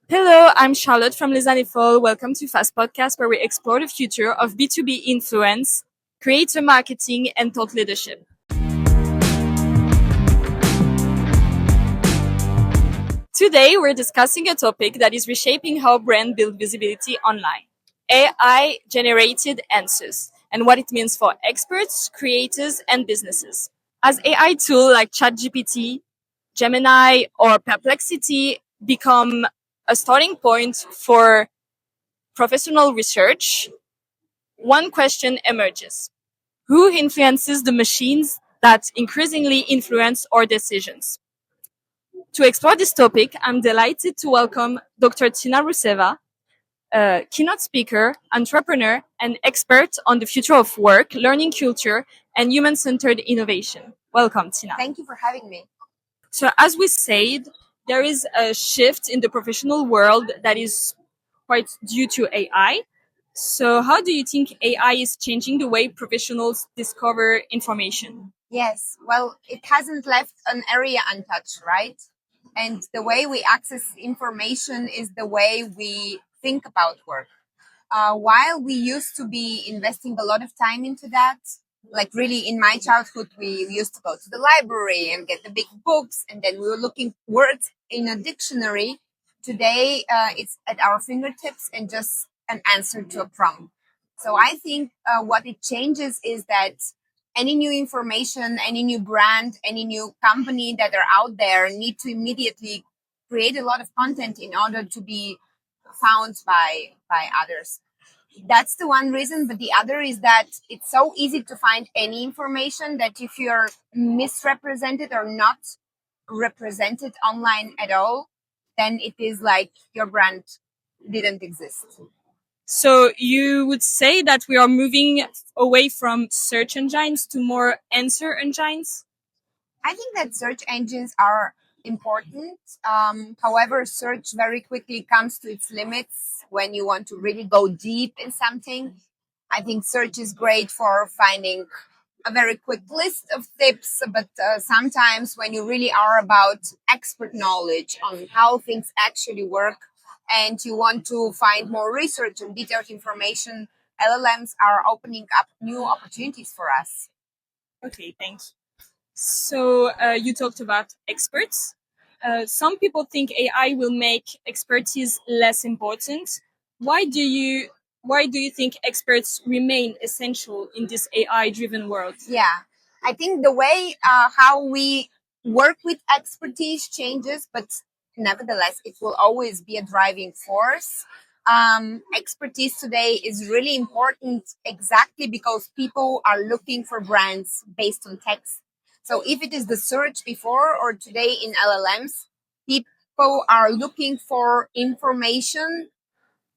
Hello, I'm Charlotte from Les Années Folles. Welcome to Fast Podcast, where we explore the future of B2B influence, creator marketing, and thought leadership. Today, we're discussing a topic that is reshaping how brands build visibility online: AI generated answers, and what it means for experts, creators, and businesses. As AI tools like ChatGPT, Gemini, or Perplexity become a starting point for professional research, one question emerges: who influences the machines that increasingly influence our decisions? To explore this topic, I'm delighted to welcome Dr. Tina Ruseva, a keynote speaker, entrepreneur, and expert on the future of work, learning culture, and human centered innovation. Welcome, Tina. Thank you for having me. So, as we said, there is a shift in the professional world that is quite due to AI. So, how do you think AI is changing the way professionals discover information? Yes, well, it hasn't left an area untouched, right? And the way we access information is the way we think about work. While we used to be investing a lot of time into that, like really in my childhood, we used to go to the library and get the big books, and then we were looking words in a dictionary. Today, it's at our fingertips and just an answer to a prompt. So I think what it changes is that any new information, any new brand, any new company that are out there need to immediately create a lot of content in order to be found by others. That's the one reason, but the other is that it's so easy to find any information that if you're misrepresented or not represented online at all, then it is like your brand didn't exist. So, you would say that we are moving away from search engines to more answer engines? I think that search engines are important. However, search very quickly comes to its limits when you want to really go deep in something. I think search is great for finding a very quick list of tips, but sometimes when you really are about expert knowledge on how things actually work and you want to find more research and detailed information, LLMs are opening up new opportunities for us. Okay, thanks. So, you talked about experts. Some people think AI will make expertise less important. Why do you why do you think experts remain essential in this AI driven world? Yeah, I think the way how we work with expertise changes, but nevertheless, it will always be a driving force. Expertise today is really important exactly because people are looking for brands based on text. So if it is the search before or today in LLMs, people are looking for information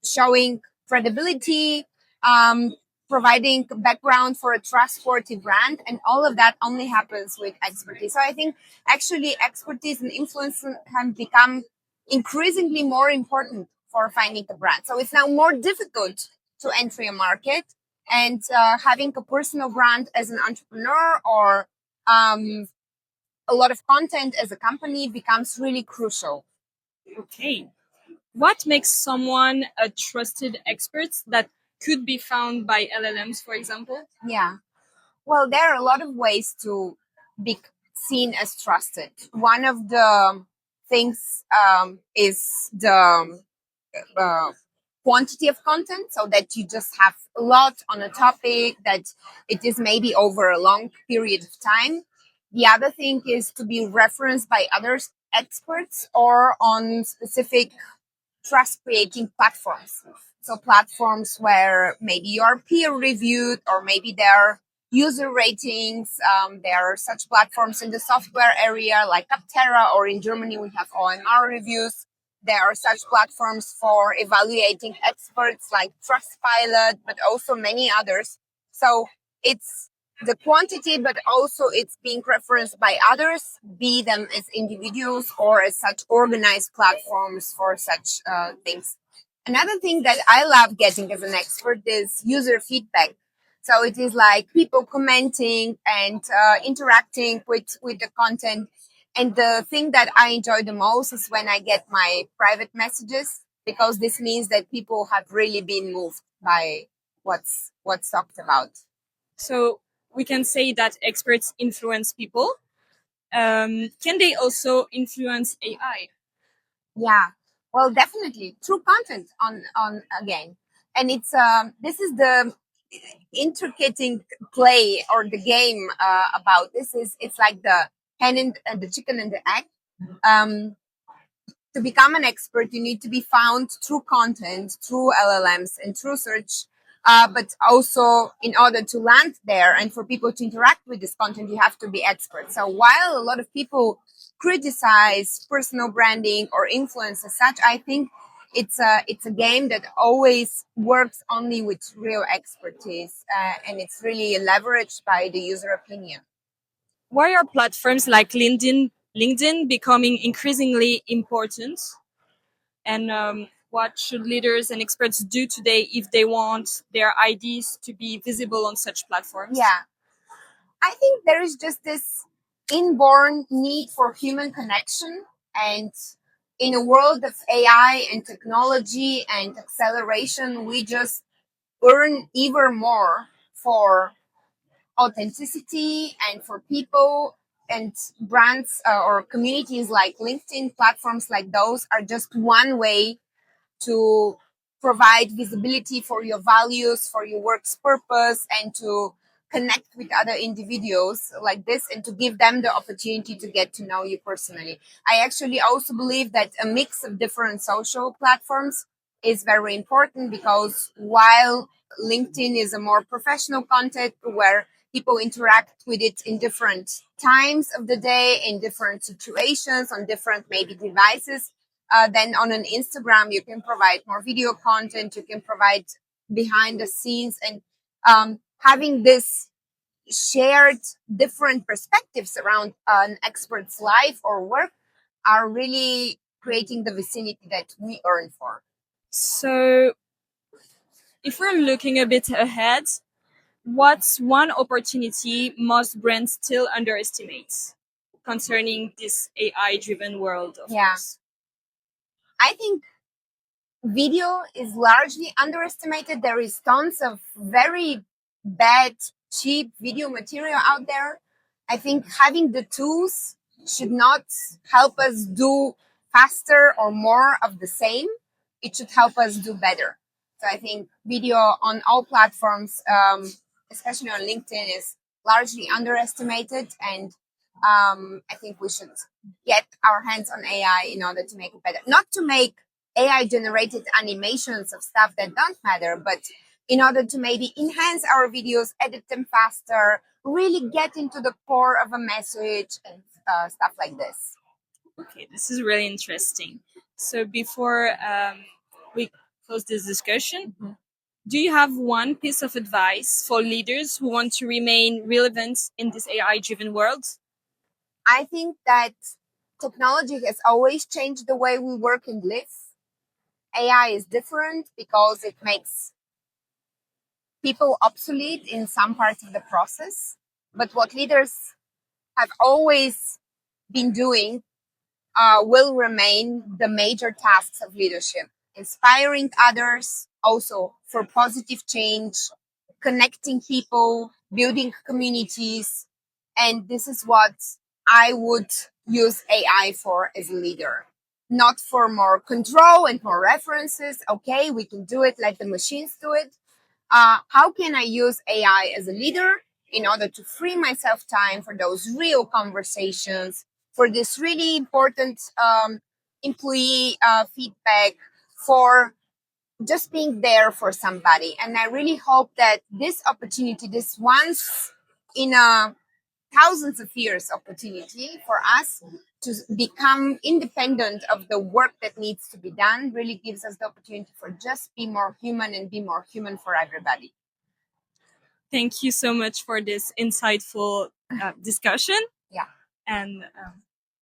showing credibility, um, providing background for a trustworthy brand, and all of that only happens with expertise. So I think actually expertise and influence have become increasingly more important for finding a brand. So it's now more difficult to enter a market, and having a personal brand as an entrepreneur or a lot of content as a company becomes really crucial. Okay. What makes someone a trusted expert that could be found by LLMs, for example? Yeah. Well, there are a lot of ways to be seen as trusted. One of the things is the uh, quantity of content, so that you just have a lot on a topic, that it is maybe over a long period of time. The other thing is to be referenced by other experts or on specific trust creating platforms. So platforms where maybe you're peer reviewed or maybe there are user ratings. There are such platforms in the software area like Capterra, or in Germany we have OMR reviews. There are such platforms for evaluating experts like Trustpilot, but also many others. So it's the quantity, but also it's being referenced by others, be them as individuals or as such organized platforms for such things. Another thing that I love getting as an expert is user feedback. So it is like people commenting and interacting with the content. And the thing that I enjoy the most is when I get my private messages, because this means that people have really been moved by what's talked about. So we can say that experts influence people. Can they also influence AI? Yeah, well, definitely through content on again, and it's this is the intricate play or the game about this is it's like the hen and the chicken and the egg. Um, to become an expert, you need to be found through content, through LLMs, and through search. But also, in order to land there and for people to interact with this content, you have to be expert. So, while a lot of people criticize personal branding or influence as such, I think it's a game that always works only with real expertise, and it's really leveraged by the user opinion. Why are platforms like LinkedIn becoming increasingly important? And what should leaders and experts do today if they want their ideas to be visible on such platforms? Yeah, I think there is just this inborn need for human connection. And in a world of AI and technology and acceleration, we just earn even more for authenticity and for people and brands or communities like LinkedIn. Platforms like those are just one way to provide visibility for your values, for your work's purpose, and to connect with other individuals like this and to give them the opportunity to get to know you personally. I actually also believe that a mix of different social platforms is very important, because while LinkedIn is a more professional content where people interact with it in different times of the day, in different situations, on different maybe devices, then on an Instagram, you can provide more video content, you can provide behind the scenes, and having this shared different perspectives around an expert's life or work are really creating the vicinity that we earn for. So, if we're looking a bit ahead, what's one opportunity most brands still underestimate concerning this AI driven world, of Yeah, course? I think video is largely underestimated. There is tons of very bad, cheap video material out there. I think having the tools should not help us do faster or more of the same. It should help us do better. So I think video on all platforms, especially on LinkedIn, is largely underestimated. And I think we should get our hands on AI in order to make it better. Not to make AI generated animations of stuff that don't matter, but in order to maybe enhance our videos, edit them faster, really get into the core of a message and stuff like this. Okay, this is really interesting. So, before we close this discussion, do you have one piece of advice for leaders who want to remain relevant in this AI driven world? I think that technology has always changed the way we work and live. AI is different because it makes people obsolete in some parts of the process. But what leaders have always been doing will remain the major tasks of leadership: inspiring others, also for positive change, connecting people, building communities. And this is what I would use AI for as a leader. Not for more control and more references. Okay, we can do it, let the machines do it. How can I use AI as a leader in order to free myself time for those real conversations, for this really important employee feedback, for just being there for somebody? And I really hope that this opportunity, this once in a thousands of years opportunity for us to become independent of the work that needs to be done, really gives us the opportunity for just be more human and be more human for everybody. Thank you so much for this insightful discussion. Yeah. And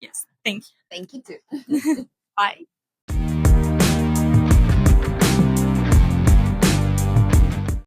yes, thank Thank you too. you. Bye.